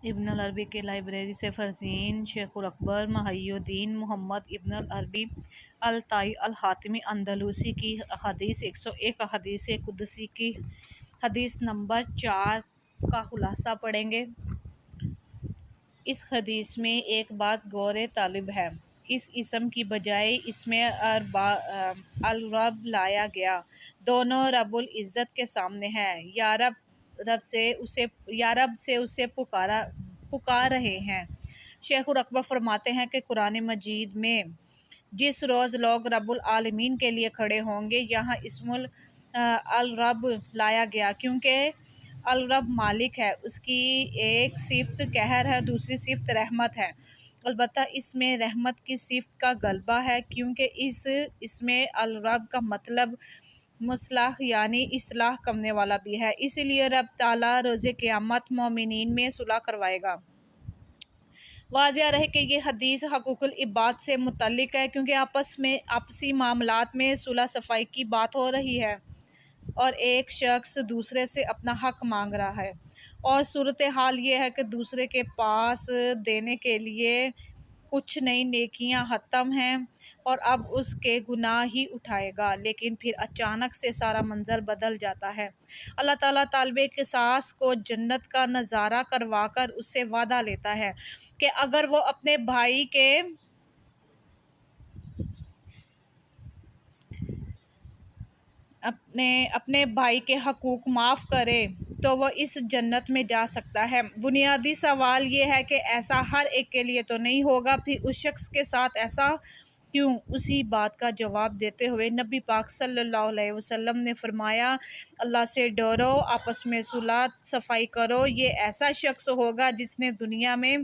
ابن العربی کے لائبریری سے فرزین شیخ الاکبر محی الدین محمد ابن العربی الطائی الحاتمی اندلسی کی حدیث 101 احادیث قدسی کی حدیث نمبر 4 کا خلاصہ پڑھیں گے۔ اس حدیث میں ایک بات غور طالب ہے، اس اسم کی بجائے اسم الرب لایا گیا، دونوں رب العزت کے سامنے ہیں، یا رب سے اسے پکار رہے ہیں۔ شیخ الاکبر فرماتے ہیں کہ قرآن مجید میں جس روز لوگ رب العالمین کے لیے کھڑے ہوں گے، یہاں اسم الرب لایا گیا، کیونکہ الرب مالک ہے، اس کی ایک صفت قہر ہے، دوسری صفت رحمت ہے۔ البتہ اس میں رحمت کی صفت کا غلبہ ہے، کیونکہ اس میں الرب کا مطلب مصلح یعنی اصلاح کرنے والا بھی ہے، اس لیے رب تعالیٰ روز قیامت مومنین میں صلح کروائے گا۔ واضح رہے کہ یہ حدیث حقوق العباد سے متعلق ہے، کیونکہ آپسی معاملات میں صلح صفائی کی بات ہو رہی ہے اور ایک شخص دوسرے سے اپنا حق مانگ رہا ہے، اور صورتحال یہ ہے کہ دوسرے کے پاس دینے کے لیے کچھ نئی نیکیاں ختم ہیں اور اب اس کے گناہ ہی اٹھائے گا، لیکن پھر اچانک سے سارا منظر بدل جاتا ہے۔ اللہ تعالیٰ طالب قصاص کو جنت کا نظارہ کروا کر اس سے وعدہ لیتا ہے کہ اگر وہ اپنے بھائی کے حقوق معاف کرے تو وہ اس جنت میں جا سکتا ہے۔ بنیادی سوال یہ ہے کہ ایسا ہر ایک کے لیے تو نہیں ہوگا، پھر اس شخص کے ساتھ ایسا کیوں؟ اسی بات کا جواب دیتے ہوئے نبی پاک صلی اللہ علیہ وسلم نے فرمایا، اللہ سے ڈرو، آپس میں صلح صفائی کرو، یہ ایسا شخص ہوگا جس نے دنیا میں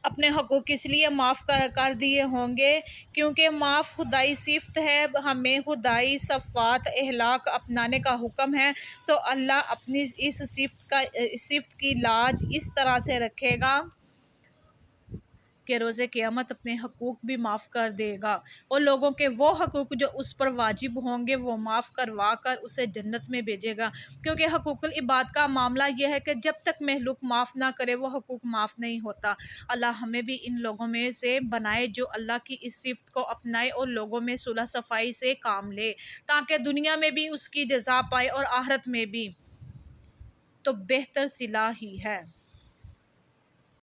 اپنے حقوق اس لیے معاف کر دیے ہوں گے کیونکہ معاف خدائی صفت ہے، ہمیں خدائی صفات اخلاق اپنانے کا حکم ہے، تو اللہ اپنی اس صفت کی لاج اس طرح سے رکھے گا کہ روز قیامت اپنے حقوق بھی معاف کر دے گا اور لوگوں کے وہ حقوق جو اس پر واجب ہوں گے وہ معاف کروا کر اسے جنت میں بھیجے گا، کیونکہ حقوق العباد کا معاملہ یہ ہے کہ جب تک مخلوق معاف نہ کرے وہ حقوق معاف نہیں ہوتا۔ اللہ ہمیں بھی ان لوگوں میں سے بنائے جو اللہ کی اس صفت کو اپنائے اور لوگوں میں صلح صفائی سے کام لے، تاکہ دنیا میں بھی اس کی جزا پائے اور آخرت میں بھی۔ تو بہتر صلح ہی ہے۔